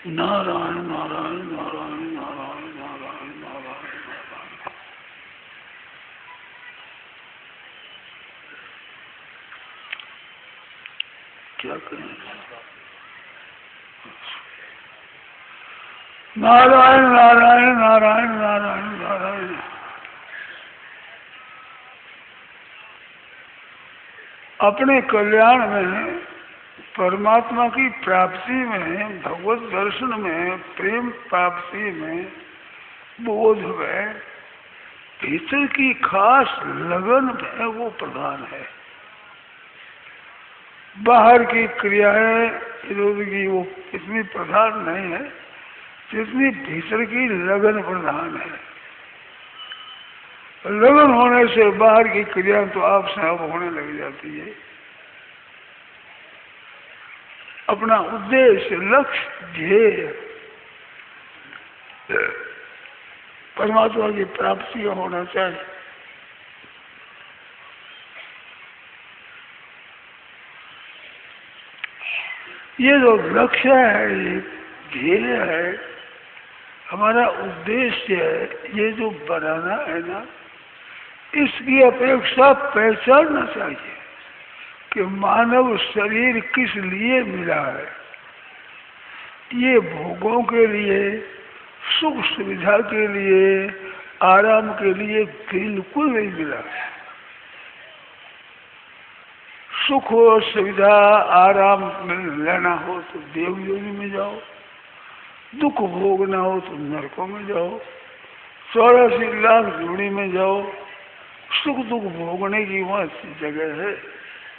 नारायण नारायण नारायण नारायण नारायण नारायण नारायण। क्या करें? नारायण नारायण नारायण नारायण नारायण। अपने कल्याण में, परमात्मा की प्राप्ति में, भगवत दर्शन में, प्रेम प्राप्ति में, बोध में, भीतर की खास लगन में वो प्रधान है। बाहर की क्रियाएं इधर की वो इतनी प्रधान नहीं है जितनी भीतर की लगन प्रधान है। लगन होने से बाहर की क्रिया तो आपसे आप होने लग जाती है। अपना उद्देश्य, लक्ष्य, ध्येय परमात्मा की प्राप्ति का होना चाहिए। ये जो लक्ष्य है, ये ध्येय है, हमारा उद्देश्य है, ये जो बनाना है ना, इसकी अपेक्षा पहचानना चाहिए कि मानव शरीर किस लिए मिला है। ये भोगों के लिए, सुख सुविधा के लिए, आराम के लिए बिल्कुल नहीं मिला। सुख और सुविधा आराम लेना हो तो देवयोनि में जाओ, दुख भोगना हो तो नरकों में जाओ, 84 लाख जोड़ी में जाओ। सुख दुख भोगने की वहाँ जगह है,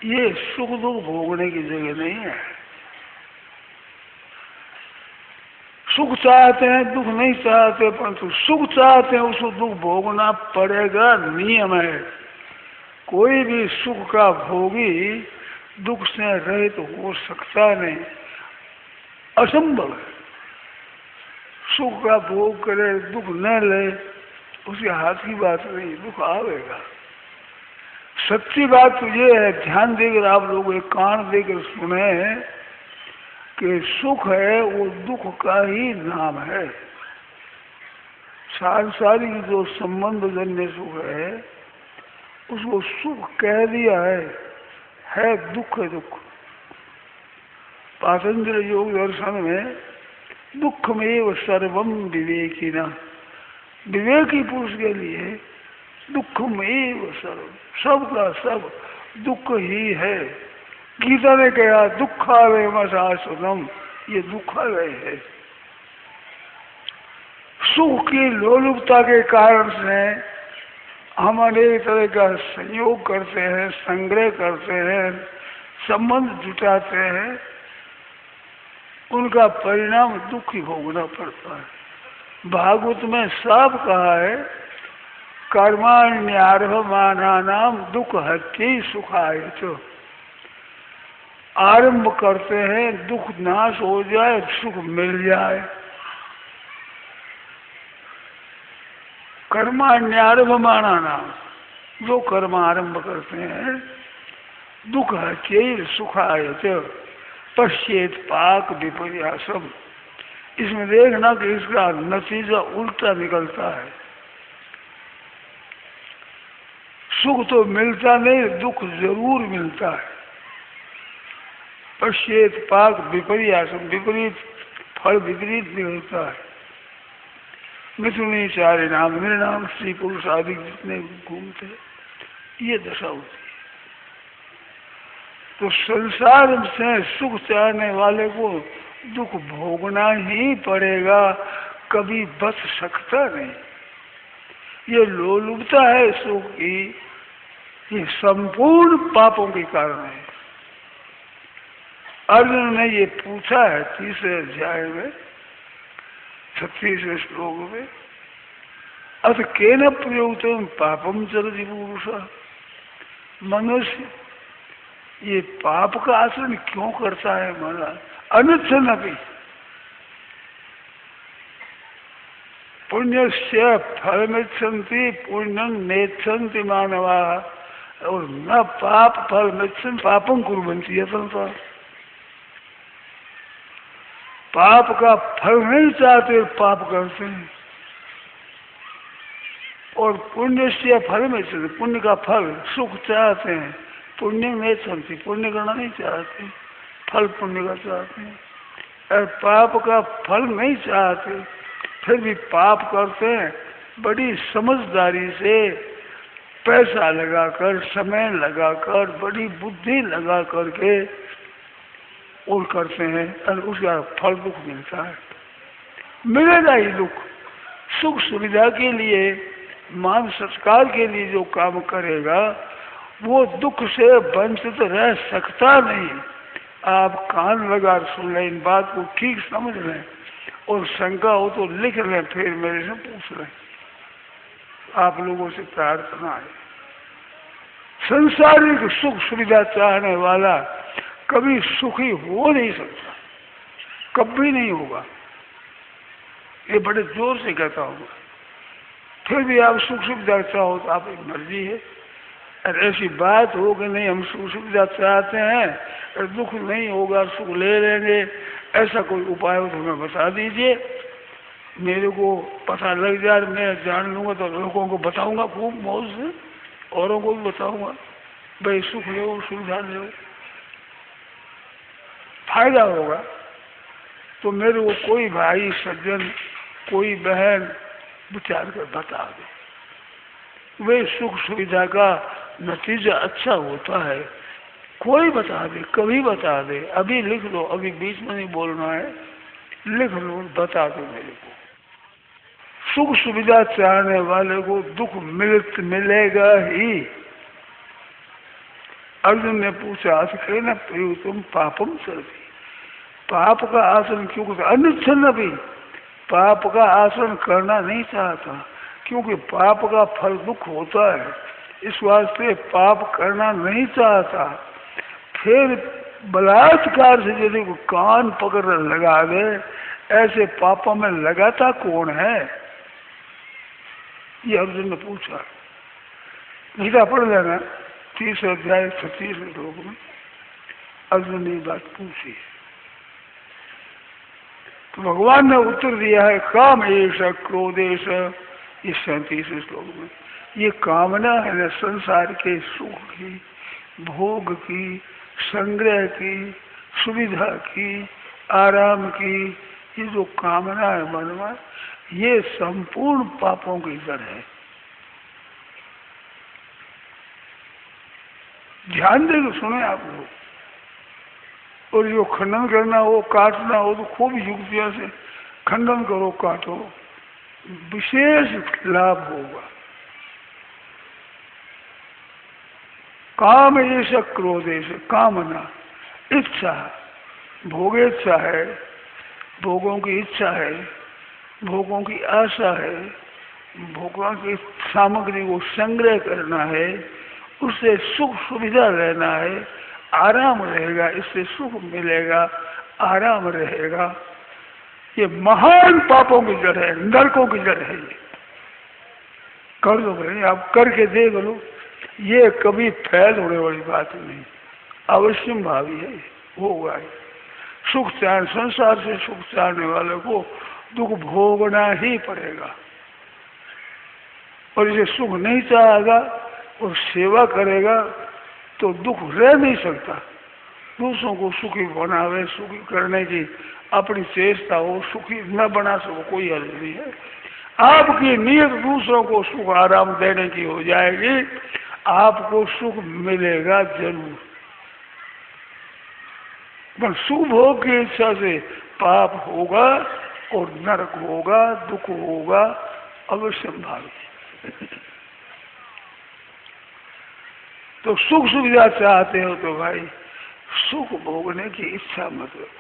ये सुख दुख भोगने की जगह नहीं है। सुख चाहते हैं, दुख नहीं चाहते, परंतु सुख चाहते हैं उसको दुख भोगना पड़ेगा, नियम है। कोई भी सुख का भोगी दुख से रहित तो हो सकता नहीं, असंभव है। सुख का भोग करे, दुख न ले, उसके हाथ की बात नहीं, दुख आवेगा। सच्ची बात तो ये है, ध्यान देकर आप लोग एक कान देकर सुने कि सुख है वो दुख का ही नाम है। सांसारिक जो संबंध जन्य सुख है उसको सुख कह दिया है दुख है दुख। पातंजल योग दर्शन में दुखमेव सर्वम विवेकिना, विवेकी पुरुष के लिए दुखमेव सर्व, सब का सब दुख ही है। गीता ने कहा दुखालय मशाश्वतम, ये दुखालय है। सुख की लोलुपता के कारण से हम अनेक तरह का संयोग करते हैं, संग्रह करते हैं, संबंध जुटाते हैं, उनका परिणाम दुख ही भोगना पड़ता है। भागवत में साफ कहा है कर्माण्यर्हमानानाम दुख हत्यै सुखाय च। आरंभ करते हैं, दुख नाश हो जाए, सुख मिल जाए। कर्माण्यर्हमानानाम, जो कर्म आरंभ करते हैं, दुख हत्यै सुखाय च पश्चेत पाक विपर्यासम। इसमें देखना कि इसका नतीजा उल्टा निकलता है। सुख तो मिलता नहीं, दुख जरूर मिलता है। पश्चेत पाक विपर्यासम, विपरीत फल विपरीत निकलता है। मिथुनी चारे नाम, निर्नाम स्त्री पुरुष आदि जितने घूमते ये दशा होती है। तो संसार से सुख चाहने वाले को दुख भोगना ही पड़ेगा, कभी बच सकता नहीं। ये लोलुपता है सुख की, ये संपूर्ण पापों के कारण है। अर्जुन ने ये पूछा है 30वें अध्याय में 36वें श्लोक में, अथ केन प्रयुक्तम पापम चरति पुरुष। मनुष्य ये पाप का आचरण क्यों करता है महाराज? अनुच्छन्नपि पुण्यस्य फलमिच्छन्ति पुण्यं नेच्छन्ति मानवा और न पाप फलमिच्छन्ति पापं कुर्वन्ति यतन्त। पाप का फल नहीं चाहते, पाप करते हैं। और पुण्य से फल में चलते, पुण्य का फल सुख चाहते हैं, पुण्य में चलते, पुण्य करना नहीं चाहते, फल पुण्य का चाहते हैं। और पाप का फल नहीं चाहते, फिर भी पाप करते हैं। बड़ी समझदारी से पैसा लगाकर, समय लगाकर, बड़ी बुद्धि लगा करके और करते हैं, और उसका फल दुख मिलता है। मिलेगा ही दुख। सुख सुविधा के लिए, मान सत्कार के लिए जो काम करेगा वो दुख से वंचित रह सकता नहीं। आप कान लगा सुन लें, इन बात को ठीक समझ लें, और शंका हो तो लिख लें, फिर मेरे से पूछ लें। आप लोगों से प्रार्थना है, संसारिक सुख सुविधा चाहने वाला कभी सुखी हो नहीं सकता, कभी नहीं होगा। ये बड़े जोर से कहता हूँ। फिर भी आप सुख सुविधा चाहो तो आप एक मर्जी है। और ऐसी बात हो कि नहीं हम सुख सुविधा चाहते हैं और दुख नहीं होगा, सुख ले लेंगे, ऐसा कोई उपाय हो तो हमें बता दीजिए। मेरे को पता लग जाए, मैं जान लूँगा तो लोगों को बताऊँगा खूब मौज से, औरों को भी बताऊँगा भाई सुख लो, सुविधा लो, फायदा होगा। तो मेरे को कोई भाई सज्जन, कोई बहन विचार कर बता दे, वे सुख सुविधा का नतीजा अच्छा होता है। कोई बता दे, कभी बता दे, अभी लिख लो, अभी बीच में नहीं बोलना है, लिख लो, बता दो मेरे को। सुख सुविधा चाहने वाले को दुख मिलेगा ही। अर्जुन ने पूछा, कहना प्रिय तुम पापम चलती, पाप का आचरण क्यों करते? अनुच्छन्न भी पाप का आचरण करना नहीं चाहता, क्योंकि पाप का फल दुख होता है, इस वास्ते पाप करना नहीं चाहता। फिर बलात्कार से यदि को कान पकड़ लगा दे, ऐसे पापों में लगाता कौन है? ये अर्जुन ने पूछा। गीता पढ़ लेना 30 अध्याय 36 श्लोक में अर्जुन ने बात पूछी। तो भगवान ने उत्तर दिया है, काम एष क्रोधेश, ये 37 श्लोक में। ये कामना है ना संसार के सुख की, भोग की, संग्रह की, सुविधा की, आराम की, ये जो कामना है मन में, ये संपूर्ण पापों की जड़ है। ध्यान देकर सुने आप लोग। और जो खंडन करना हो, काटना हो तो खूब युक्तियों से खंडन करो, काटो, विशेष लाभ होगा। काम ऐसा क्रोधेश, कामना, इच्छा, भोगेच्छा है, भोगों की इच्छा है, भोगों की आशा है, भोगों की सामग्री को संग्रह करना है, उससे सुख सुविधा लेना है, आराम रहेगा, इससे सुख मिलेगा, आराम रहेगा। ये महान पापों की जड़ है, नरकों की जड़ है। ये कर दो भाई, आप करके देख लो, ये कभी फैल होने वाली बात नहीं, अवश्य भावी है, होगा। सुख चाह, संसार से सुख चाहने वाले को दुख भोगना ही पड़ेगा। और इसे सुख नहीं चाहेगा और सेवा करेगा तो दुख रह नहीं सकता। दूसरों को सुखी बनावे, सुखी करने की अपनी चेष्टा हो, सुखी न बना सको, कोई हल नहीं है। आपकी नीयत दूसरों को सुख आराम देने की हो जाएगी, आपको सुख मिलेगा जरूर। पर सुख भोग की इच्छा से पाप होगा और नरक होगा, दुख होगा, अवश्य भावी। तो सुख सुविधा चाहते हो तो भाई सुख भोगने की इच्छा मत रखो।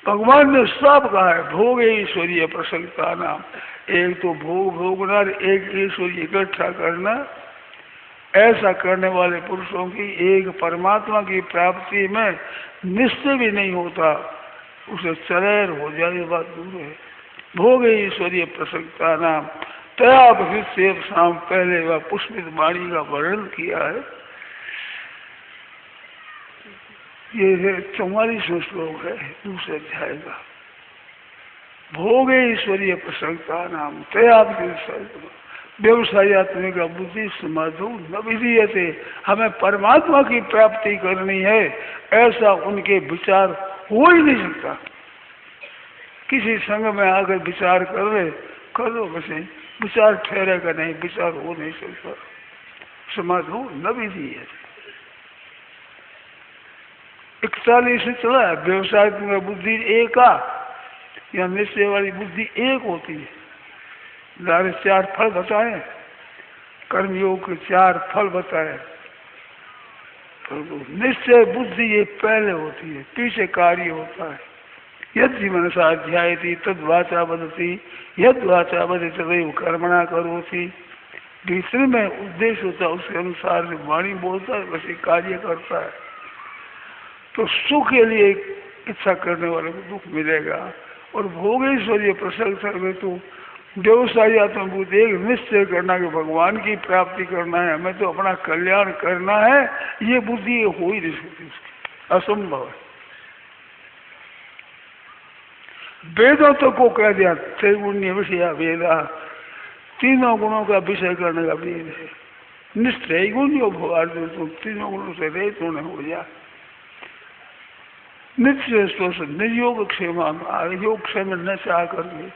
भगवान ने सब कहा है, भोग ईश्वरीय प्रसन्नता नाम। एक तो भोग भोगना, एक ईश्वरीय इकट्ठा करना। ऐसा करने वाले पुरुषों की एक परमात्मा की प्राप्ति में निश्चय भी नहीं होता, उसे चरैर हो जाए, बात दूर है। भोग ईश्वरीय प्रसन्नता नाम तया से शाम पहले वह पुष्पित वाणी का वर्णन किया है। ये 44वां श्लोक है दूसरे अध्याय का। भोगे ईश्वरीय प्रसन्नता नाम तया व्यवसायत्मिका बुद्धि समाधु न विधीयते। हमें परमात्मा की प्राप्ति करनी है ऐसा उनके विचार हो ही नहीं सकता। किसी संग में आकर विचार कर लो वैसे विचार ठहरेगा नहीं, विचार हो नहीं सकता। समाधु न विधीयते। 41 से चला है। व्यवसाय में बुद्धि एक या निश्चय वाली बुद्धि एक होती है। दारे 4 फल बताए, कर्मयोग के 4 फल बताए, निश्चय बुद्धि ये पहले होती है, पीछे कार्य होता है। यद मनसा ध्यायति तद वाचा वदति, यद वाचा वदति तदैव कर्मणा करोति। भीतर में उद्देश्य होता है, उसके अनुसार जो वाणी बोलता है वैसे कार्य करता है। तो सुख के लिए इच्छा करने वाले को दुख मिलेगा, और भोगेश्वरीय प्रसन्न में तो व्यवसाय आत्मबुद्ध एक निश्चय करना कि भगवान की प्राप्ति करना है, हमें तो अपना कल्याण करना है, ये बुद्धि हो ही नहीं सकती, उसकी असंभव है। वेदों तो को कह दिया त्रैगुण्य विषय वेदा, तीनों गुणों का विषय करने का वेद है। निस्त्रैगुण्यो भवार्जुन, तुम तीनों गुणों से रहित होने हो जा। नित्य नियोग क्षेम योग क्षेम न चाह करके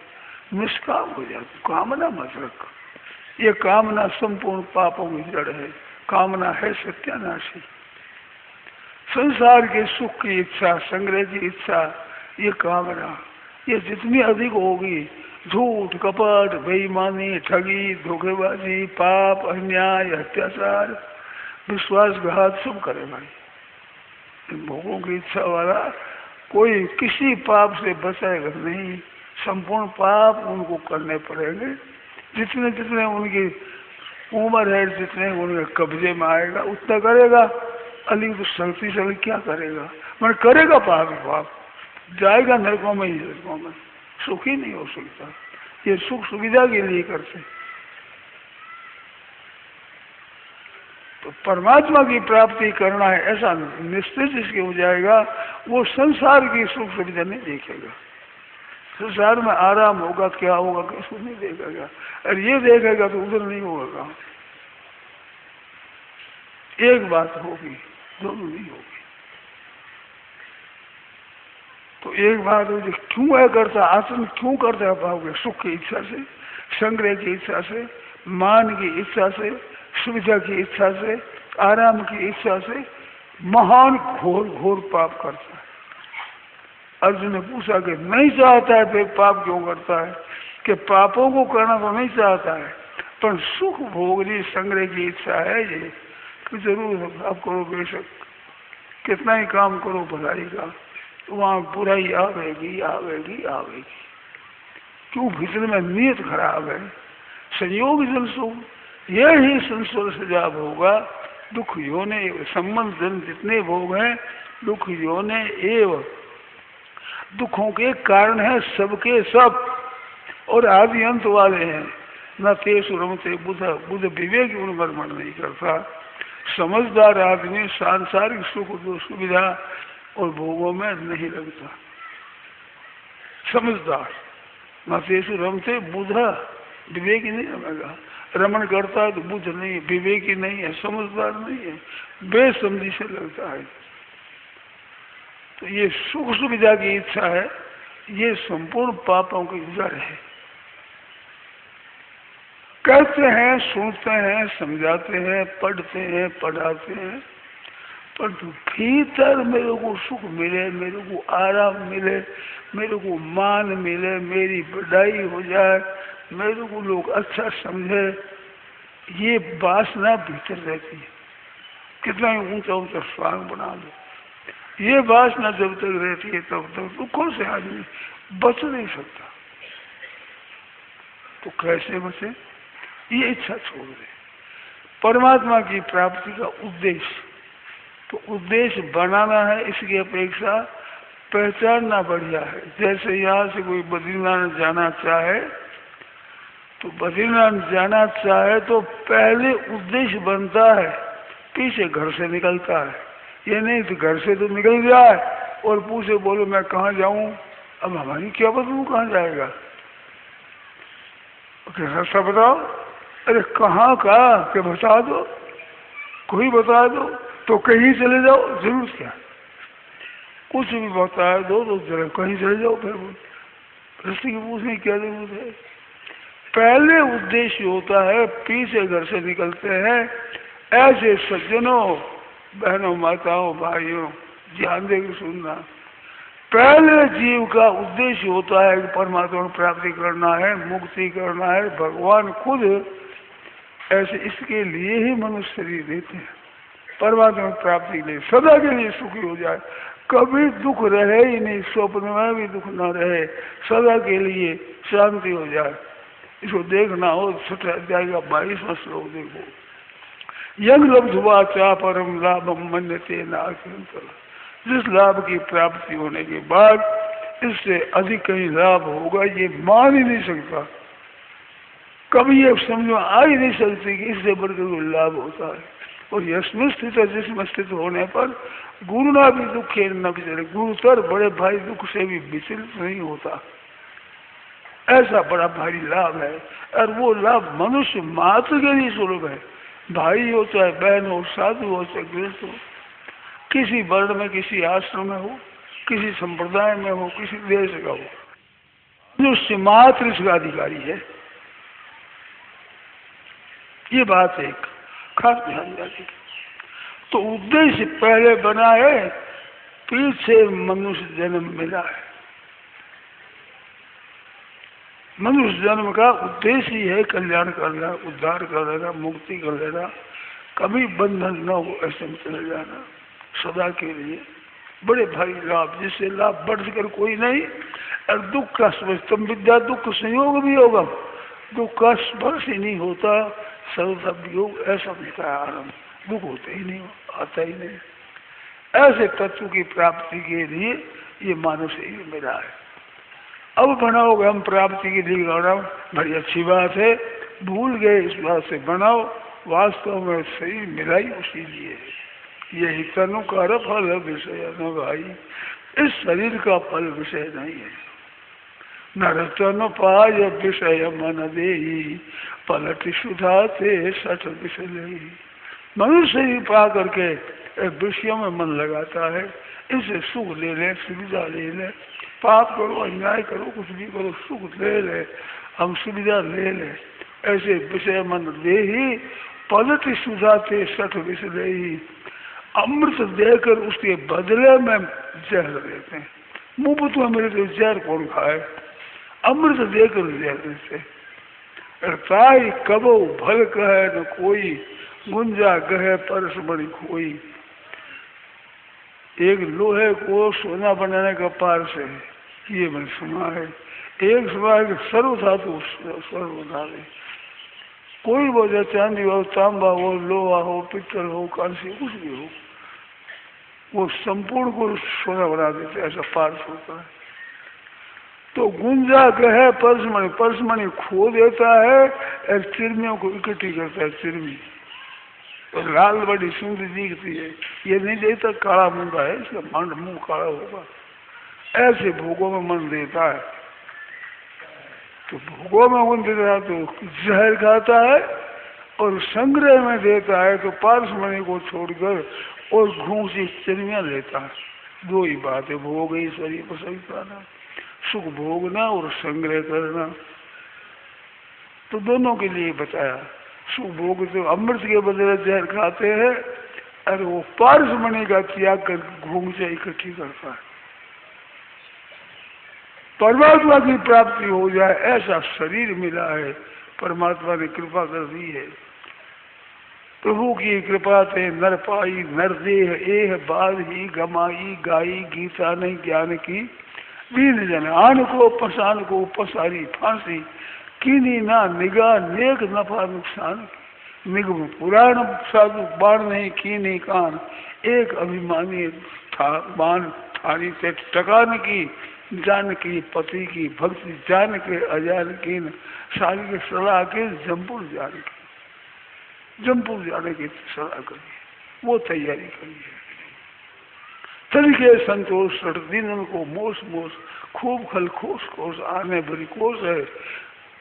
निष्काम हो जा, कामना मत रख। ये कामना संपूर्ण पापों की जड़ है। कामना है सत्यानाशी। संसार के सुख की इच्छा, संग्रह की इच्छा, ये कामना ये जितनी अधिक होगी, झूठ कपट बेईमानी ठगी धोखेबाजी पाप अन्याय अत्याचार विश्वासघात सब करेगा। इन भोगों की इच्छा वाला कोई किसी पाप से बचेगा नहीं। संपूर्ण पाप उनको करने पड़ेंगे। जितने जितने उनकी उम्र है, जितने उनके कब्जे में आएगा उतना करेगा। अली तो सलती क्या करेगा, मैं करेगा पाप जाएगा नरकों में ही, नरकों में सुखी नहीं हो सकता। ये सुख सुविधा के लिए करते। तो परमात्मा की प्राप्ति करना है ऐसा निश्चित जिसके हो जाएगा, वो संसार की सुख सुविधा नहीं देखेगा। संसार में आराम होगा क्या होगा किसको नहीं देखेगा, और ये देखेगा तो उधर नहीं होगा। एक बात होगी, दोनों नहीं होगी। तो एक बात हो क्यों है करता, आचरण क्यों करता है पाओगे? सुख की इच्छा से, संग्रह की इच्छा से, मान की इच्छा से, सुविधा की इच्छा से, आराम की इच्छा से महान घोर घोर पाप करता है। अर्जुन ने पूछा कि नहीं चाहता है फिर पाप क्यों करता है? कि पापों को करना तो नहीं चाहता है, पर सुख भोगनी संग्रह की इच्छा है ये कि जरूर आप करो, बेशक कितना ही काम करो भलाई का, वहाँ बुराई आवेगी आवेगी आवेगी। क्यों? भीतर में नीयत खराब है। संयोग संसो यही संसोर सजाब होगा। दुख योने संबंध जन जितने भोग हैं दुख योने एवं दुखों के कारण है सबके सब, और आदि अंत वाले हैं। न तेसु रमते बुध बुध विवेक उन्मर्मण नहीं करता। समझदार आदमी सांसारिक सुख सुविधा और भोगों में नहीं लगता। समझदार न तेसु रमते बुध विवेक ही नहीं रमेगा। रमण करता है तो बुध नहीं, विवेकी नहीं है, समझदार नहीं है, बेसमझी से लगता है। तो ये सुख सुविधा की इच्छा है, ये संपूर्ण पापों की जड़ है। कहते हैं, सुनते हैं, समझाते हैं, पढ़ते हैं, पढ़ाते हैं, पर भीतर मेरे को सुख मिले, मेरे को आराम मिले, मेरे को मान मिले, मेरी बढ़ाई हो जाए, मेरे को लोग अच्छा समझे, ये वासना भीतर रहती है। कितना ही ऊंचा ऊंचा स्वांग बना लो, ये वासना जब तक रहती है तब तक दुखों से आदमी बच नहीं सकता। तो कैसे बचे? ये इच्छा छोड़ दे। परमात्मा की प्राप्ति का उद्देश्य, तो उद्देश्य बनाना है, इसकी अपेक्षा पहचानना बढ़िया है। जैसे यहाँ से कोई बद्रीनाथ जाना चाहे, तो बद्रीनाथ जाना चाहे तो पहले उद्देश्य बनता है, पीछे घर से निकलता है। ये नहीं तो घर से तो निकल जाए और पूछे बोलो मैं कहाँ जाऊं, अब हमारी क्या पता वो कहाँ जाएगा, रास्ता बताओ, अरे कहाँ का क्या बता दो, कोई बता दो, तो कहीं चले जाओ, जरूर क्या, कुछ भी बता दो तो जरा कहीं चले जाओ, फिर रास्ते की पूछने की क्या जरूरत है। पहले उद्देश्य होता है, पीछे घर से निकलते हैं। ऐसे सज्जनों, बहनों, माताओं, भाइयों, ध्यान देकर सुनना, पहले जीव का उद्देश्य होता है कि परमात्मा की प्राप्ति करना है, मुक्ति करना है। भगवान खुद ऐसे इसके लिए ही मनुष्य शरीर देते हैं, परमात्मा की प्राप्ति के लिए, सदा के लिए सुखी हो जाए, कभी दुख रहे ही नहीं, स्वप्न में भी दुख न रहे, सदा के लिए शांति हो जाए। इसको देखना हो 6 अध्याय का 22वां श्लोक देखो, यंग लब्ध्वा चा परम लाभम मन्यते नास्ति, जिस लाभ की प्राप्ति होने के बाद इससे अधिक कहीं लाभ होगा ये मान ही नहीं सकता, कभी ये समझ आ ही नहीं सकती कि इससे बढ़कर कोई लाभ होता है। और यशमें स्थित है, जिसमें स्थित होने पर गुरु ना भी दुख न विचले, गुरुतर बड़े भाई दुख से भी विचलित नहीं होता, ऐसा बड़ा भारी लाभ है। और वो लाभ मनुष्य मात्र के लिए सुलभ है, भाई हो चाहे बहन हो, साधु हो चाहे गृहस्थ हो, किसी वर्ण में, किसी आश्रम में हो, किसी संप्रदाय में हो, किसी देश का हो, मनुष्य मात्र इसका अधिकारी है। ये बात एक खास ध्यान रखिए। तो उद्देश्य पहले बना है, पीछे मनुष्य जन्म मिला है। मनुष्य जन्म का उद्देश्य ही है कल्याण करना, उद्धार कर देना, मुक्ति कर देना, कभी बंधन न हो ऐसे में चले जाना, सदा के लिए बड़े भारी लाभ, जिससे लाभ बढ़ कर कोई नहीं। और दुख का स्पर्शम विद्या दुख संयोग भी होगा, दुख का स्पर्श ही नहीं होता, सर्वथा वियोग ऐसा मिलता है आनंद, दुख होते ही नहीं, आता ही नहीं। ऐसे तत्व की प्राप्ति के लिए ये मानव शरीर मिला है। अब बनाओगे हम प्राप्ति के लिए गौरव, बड़ी अच्छी बात है, भूल गए इस बात से बनाओ, वास्तव में शरीर मिला ही उसी लिए। यही तनु कर फल विषय न भाई, इस शरीर का फल विषय नहीं है। नर तनु पाय विषय मन दे, पलट सुधा से सठ विषय। मनुष्य शरीर पा करके विषयों में मन लगाता है, इससे सुख ले ले, सुविधा ले ले, पाप करो, अन्याय करो, कुछ भी करो, सुख ले ले, हम सुविधा ले ले, ऐसे विषय मन दे ही, पलट सुधाते सठ विषय ही। अमृत देकर उसके बदले में जहर देते हैं। मुफ्त में मेरे तो जहर कौन खाए, अमृत देकर जहर देते। ताई कबो भल कहे न कोई, गुंजा गहे परस बड़ी खोई। एक लोहे को सोना बनाने का पारस है, ये मैंने सुना है। एक सुना है कि सर्व धातु सर्व धातु, कोई वजह चांदी हो, तांबा हो, लोहा हो, पित्तल हो, कांसी, कुछ भी हो, वो संपूर्ण को सोना बना देते, ऐसा पारस होता है। तो गुंजा गहे परसमणि खो देता है और चिरमियों को इकट्ठी करता है, चिरमी तो लाल बड़ी सुंदर दिखती है, ये नहीं देता काला मुंगा है, इसका मन मुंह काला होगा। ऐसे भोगों में मन देता है, तो भोगों में मन देता है तो जहर खाता है, और संग्रह में देता है तो पारसमणि को छोड़कर और घूसी चिरमियाँ लेता है। दो ही बात है, भोग ईश्वरीय को सही पाना, सुख भोगना और संग्रह करना, तो दोनों के लिए बताया। सुख भोग तो अमृत के बदले जहर खाते हैं, और वो पारसमणि का त्याग कर घूम से इकट्ठी करता है। परमात्मा की प्राप्ति हो जाए ऐसा शरीर मिला है, परमात्मा ने कृपा कर दी है। प्रभु की कृपा से नर पाई नर देह एह बाध ही गमाई गाई, गीता नहीं ज्ञान की दीन जन आन को पसान को पसारी फांसी, कीनी ना निगाह नेक नफा नुकसान। निगम पुराण साधु बाण नहीं कीनी कान, एक अभिमानी था बाण थारी से टकान की, जान की पति की भक्ति जान के अजान की, सारी के सलाह के जमपुर जान की, जमपुर जाने की सलाह करिए, वो तैयारी करिए। तरीके संतोष दिन को मोस मोस खूब खल खोस खोस आने भरी कोस है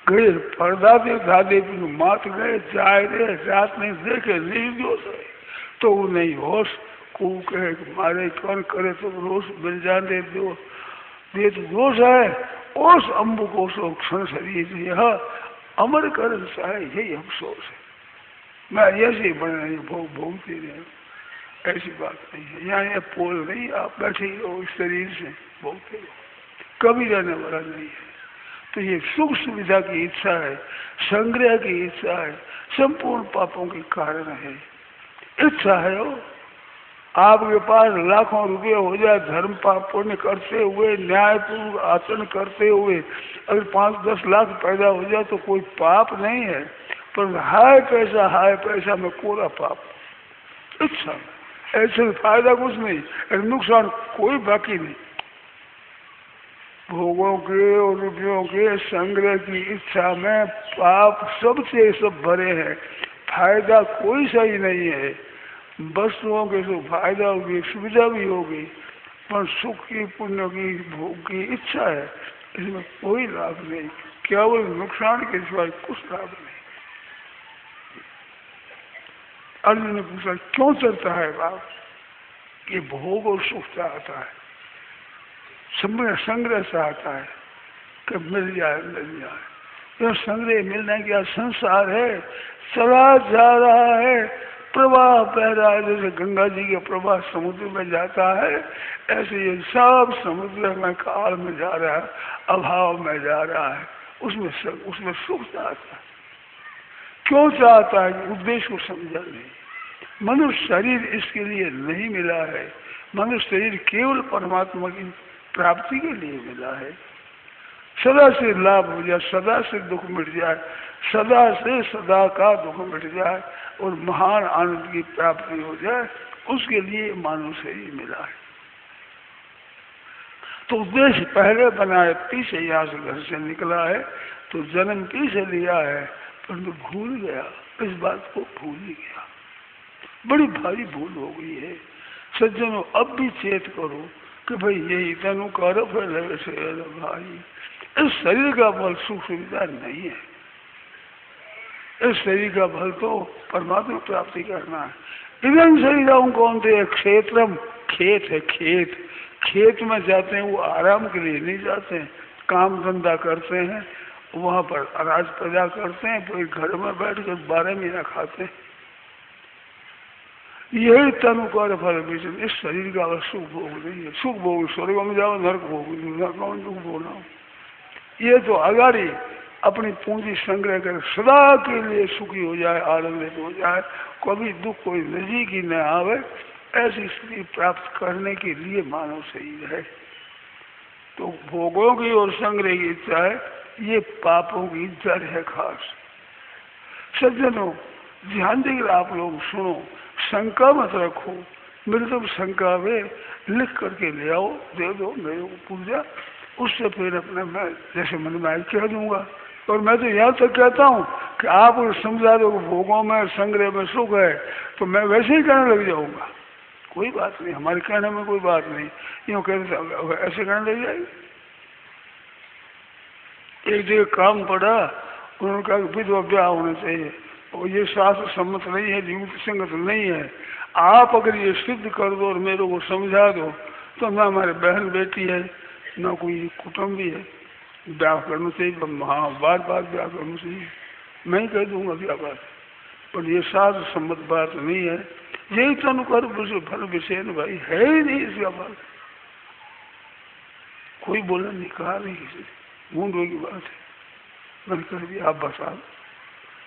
गए परदादे दादे भी मात गए जाए रे रात नहीं देखे निर्दोष है तो नहीं होश को कहे मारे कौन करे तो रोष मिल जाने दो दे तो दोष है ओस अम्बु को सो क्षण शरीर यह अमर करण चाहे यही अफसोस है। मैं ऐसे ही बन रही भोगती रहे ऐसी बात नहीं है। यहाँ ये पोल नहीं आप बैठे हो इस शरीर से भोगते हो कभी रहने वाला नहीं है। तो ये सुख सुविधा की इच्छा है संग्रह की इच्छा है संपूर्ण पापों के कारण है। इच्छा है वो आपके पास लाखों रुपये हो जाए धर्म पाप पुण्य करते हुए न्यायपूर्वक आचरण करते हुए अगर 5-10 लाख पैदा हो जाए तो कोई पाप नहीं है पर हाय पैसा में कोरा पाप इच्छा ऐसे फायदा कुछ नहीं नुकसान कोई बाकी नहीं। भोगों के और रुपयों के संग्रह की इच्छा में पाप सबसे सब भरे हैं फायदा कोई सही नहीं है। वस्तुओं के से फायदा होगी सुविधा भी होगी पर सुख की पुण्य की भोग की इच्छा है इसमें कोई लाभ नहीं केवल नुकसान के सिवाय कुछ लाभ नहीं। अर्जुन ने पूछा क्यों चलता है बाप ये भोग और सुख चाहता है संग्रह चाहता है कि मिल जाए यह संग्रह मिलने का संसार है चला जा रहा है प्रवाह बह रहा है जैसे गंगा जी के प्रवाह समुद्र में जाता है ऐसे ये सब समुद्र में काल में जा रहा है अभाव में जा रहा है उसमें सुख चाहता है। क्यों चाहता है उद्देश्य को समझा नहीं। मनुष्य शरीर इसके लिए नहीं मिला है मनुष्य शरीर केवल परमात्मा की प्राप्ति के लिए मिला है। सदा से लाभ हो जाए सदा से दुख मिट जाए सदा से सदा का दुख मिट जाए और महान आनंद की प्राप्ति हो जाए उसके लिए मानव शरीर मिला है। तो उद्देश्य पहले बनाए पीछे यहाँ से घर से निकला है तो जन्म पीछे लिया है परंतु भूल गया इस बात को भूल ही गया। बड़ी भारी भूल हो गई है। सज्जनों अब भी चेत करो कि भाई यही तनु करो फिर भाई इस शरीर का बल सुख सुविधा नहीं है। इस शरीर का बल तो परमात्मा प्राप्ति करना है। इधर शरीरों कौन थे क्षेत्रम खेत है खेत में जाते हैं वो आराम के लिए नहीं जाते हैं काम धंधा करते हैं वहाँ पर अनाज पैदा करते हैं फिर घर में बैठ कर 12 महीना खाते हैं। यही तनु कर फल विषय इस शरीर का सुख भोग नहीं है। सुख भोग स्वर्ग में जाओ नर्क भोग नर्क दुख भोगना ये तो अगाड़ी अपनी पूंजी संग्रह कर सदा के लिए सुखी हो जाए आनंदित हो जाए कभी दुख कोई नजीक ही न आवे ऐसी स्थिति प्राप्त करने के लिए मानव शरीर है। तो भोगों की और संग्रह की इच्छा है ये पापों की जड़ है खास। सज्जनों ध्यान देकर आप लोग सुनो शंका मत रखो मेरे तो शंका में लिख करके ले आओ दे दो मेरे को पूजा उससे फिर अपने मैं जैसे मन में आई कह दूंगा। और मैं तो यहाँ तक कहता हूँ कि आप समझा दो भोगों में संग्रह में सुख है तो मैं वैसे ही कहने लग जाऊंगा कोई बात नहीं हमारे कहने में कोई बात नहीं यूँ कहते ऐसे कहने लग जाएगी। एक जगह काम पड़ा उन्होंने कहा विधवा ब्याह होना चाहिए और ये शास्त्र सम्मत नहीं है युक्त संगत नहीं है। आप अगर ये सिद्ध कर दो और मेरे को समझा दो तो ना हमारे बहन बेटी है ना कोई कुटुंबी है ब्याह करना चाहिए। हाँ बार ब्याह करना चाहिए मैं ही कह दूंगा क्या बात पर ये शास्त्र सम्मत बात नहीं है। यही तनु कर फल विषय भाई है ही नहीं इसका बात कोई बोलने नहीं कहा नहीं किसी मूंढों की बात है मैंने कर दिया आप बता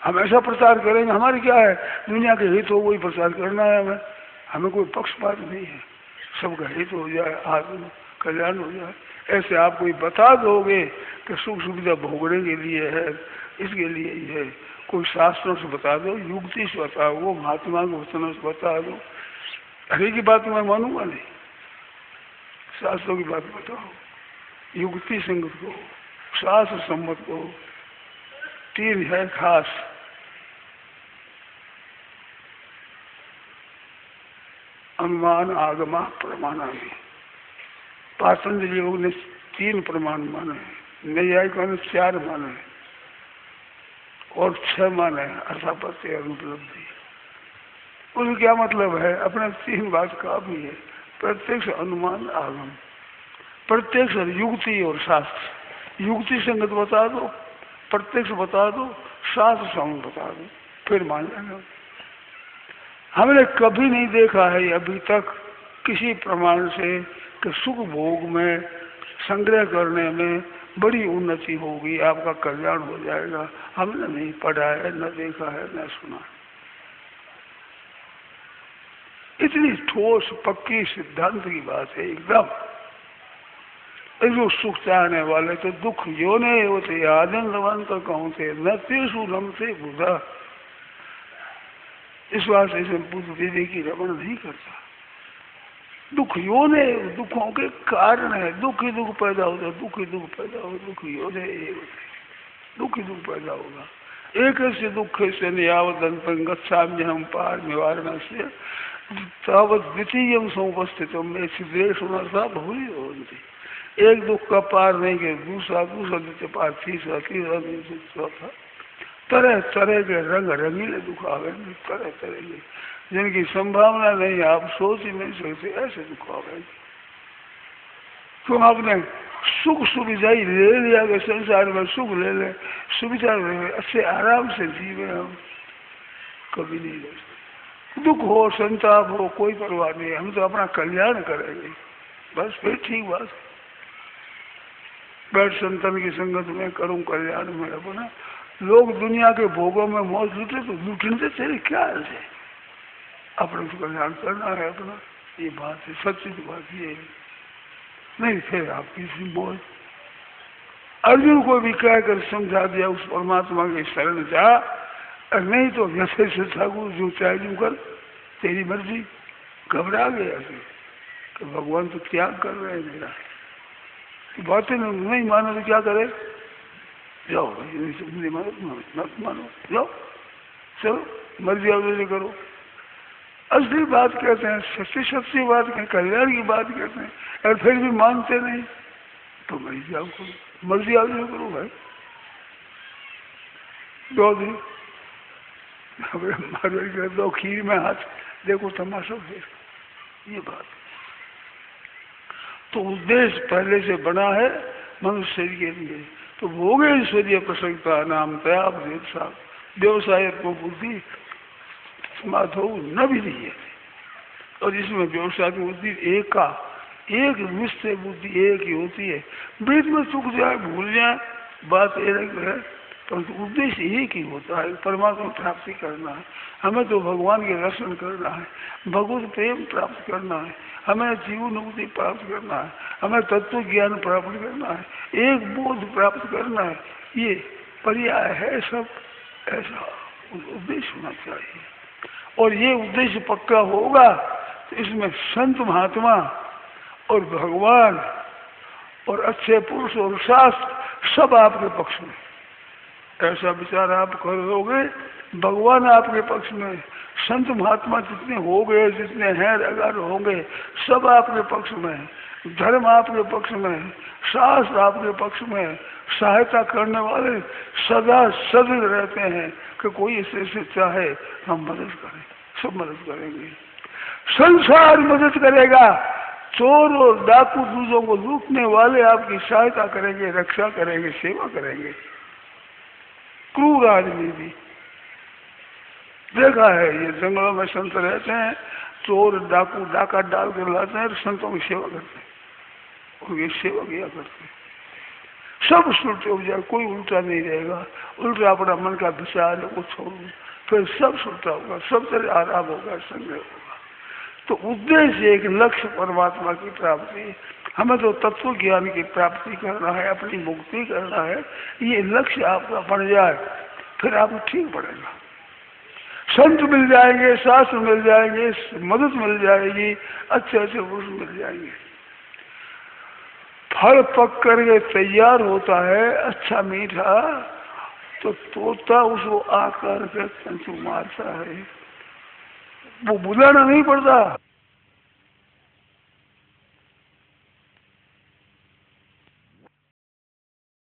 हम ऐसा प्रचार करेंगे हमारी क्या है दुनिया के हित हो वही प्रचार करना है हमें कोई पक्षपात नहीं है सबका हित हो जाए आत्म कल्याण हो जाए। ऐसे आप कोई बता दोगे कि सुख सुविधा भोगने के लिए है इसके लिए ही है कोई शास्त्रों से बता दो युक्ति से बताओ वो महात्मा के वचनों से बता दो हरे की बात मैं मानूंगा नहीं शास्त्रों की बात बताओ युक्ति संगत को शास्त्र सम्मत को 3 है खास अनुमान आगमा प्रमाणा भी। पातंजलि योग ने 3 प्रमाण माने, नैयायिकों ने 4 माने और 6 माने अर्थापत्ति और उपलब्धि। उसका क्या मतलब है? अपने 3 बात का भी है, प्रत्यक्ष, अनुमान, आगम। प्रत्यक्ष युक्ति और शास्त्र, युक्ति संगत बता दो, प्रत्यक्ष बता दो, शास्त्र संगत बता दो, फिर मान लेना। हमने कभी नहीं देखा है अभी तक किसी प्रमाण से कि सुख भोग में संग्रह करने में बड़ी उन्नति होगी, आपका कल्याण हो जाएगा। हमने नहीं पढ़ा है, न देखा है, न सुना। इतनी ठोस पक्की सिद्धांत की बात है एकदम। जो सुख चाहने वाले तो दुख योने होते आनंदवंत कहूँ थे न तेसु रमते बुधा। इस बात से बुद्ध दीदी की रमण नहीं करता। दुख योने दुखों के कारण है, दुख ही दुख पैदा होता है, दुख ही दुख पैदा हो, दुख योने दुख ही दुख पैदा होगा। एक से दुख से नियावदन गच्छाम्य हम पार निवारण से तावत द्वितीय समुपस्थित में सिद्धेश होना भूरी होती। एक दुख का पार नहीं के दूसरा द्वितीय पार, तीसरा चौथा, तरह तरह के रंग रंगीले दुख आ गए, तरह तरह के जिनकी संभावना नहीं, आप सोच ही नहीं सकते ऐसे दुख आ गए। तो आपने सुख सुविधा ही ले लिया कि संसार में सुख ले ले, सुविधा ले, अच्छे आराम से जीवे, हम कभी नहीं ले सकते। दुख हो संताप हो कोई परवाह नहीं, हम तो अपना कल्याण करेंगे बस, फिर ठीक बात। बैठ संतन की संगत में करूं कल्याण में अपना। लोग दुनिया के भोगों में मौज लूटे तो लूटने तेरे क्या है, अपने को कल्याण करना है अपना, ये बात है, सच्ची बात ये है। नहीं फिर आप किसी मौज। अर्जुन को भी कहकर समझा दिया उस परमात्मा के शरण जा, और नहीं तो जैसे से ठाकुर जो चाहे जो कर, तेरी मर्जी। घबरा गया कि भगवान तो त्याग कर रहे हैं मेरा, बातें नहीं मानो तो क्या करे, जाओ नहीं मानो मत मानो, जाओ चलो मर्जी आप करो। असली बात कहते हैं, सच्ची बात कहते हैं, कल्याण की बात कहते हैं, और फिर भी मानते नहीं तो मर्जी आप करो, मर्जी आप करो भाई। 2 दिन मारवाड़ी कर दो खीर में हाथ, देखो तमाशा है ये बात। तो उद्देश्य पहले से बना है मनुष्य के लिए। तो भोगे ईश्वरीय प्रसंगता नाम तया व्यवसाय को बुद्धि समाधो न भी नहीं है। और इसमें व्यवसाय की बुद्धि एक निश्चय बुद्धि एक ही होती है। बीच में चुक जाए भूल जाए बात एक है, परंतु उद्देश्य एक ही होता है, परमात्मा प्राप्ति करना है। हमें तो भगवान के दर्शन करना है, भगवत प्रेम प्राप्त करना है, हमें जीवन मुक्ति प्राप्त करना है, हमें तत्व ज्ञान प्राप्त करना है, एक बोध प्राप्त करना है। ये पर्याय है सब, ऐसा उद्देश्य होना चाहिए। और ये उद्देश्य पक्का होगा तो इसमें संत महात्मा और भगवान और अच्छे पुरुष और शास्त्र सब आपके पक्ष में। ऐसा विचार आप करोगे, भगवान आपके पक्ष में, संत महात्मा जितने हो गए, जितने हैं अगर होंगे, सब आपके पक्ष में, धर्म आपके पक्ष में, शास्त्र आपके पक्ष में, सहायता करने वाले सदा सदृढ़ रहते हैं कि कोई इसे चाहे हम मदद करें, सब मदद करेंगे। संसार मदद करेगा, चोर और डाकू दूसरों को लूटने वाले आपकी सहायता करेंगे, रक्षा करेंगे, सेवा करेंगे। क्रूर आदमी भी देखा है, ये जंगलों में संत रहते हैं, चोर डाकू डाका डाल कर लाते हैं, संतों की सेवा करते हैं, उनकी सेवा किया करते हैं। सब सुलटे हो जाए, कोई उल्टा नहीं रहेगा, उल्टा अपना मन का विचार को छोड़ फिर सब सुलटा होगा, सब तरह आराम होगा, संग्रह होगा। तो उद्देश्य एक लक्ष्य परमात्मा की प्राप्ति। हमें तो तत्व ज्ञान की प्राप्ति करना है, अपनी मुक्ति करना है। ये लक्ष्य आपका बन जाए फिर आपको ठीक पड़ेगा। संत मिल जाएंगे, शास्त्र मिल जाएंगे, मदद मिल जाएगी, अच्छे अच्छे पुरुष मिल जाएंगे। फल पक करके तैयार होता है अच्छा मीठा, तो तोता उसको आकर के कंचू मारता है, वो बुलाना नहीं पड़ता।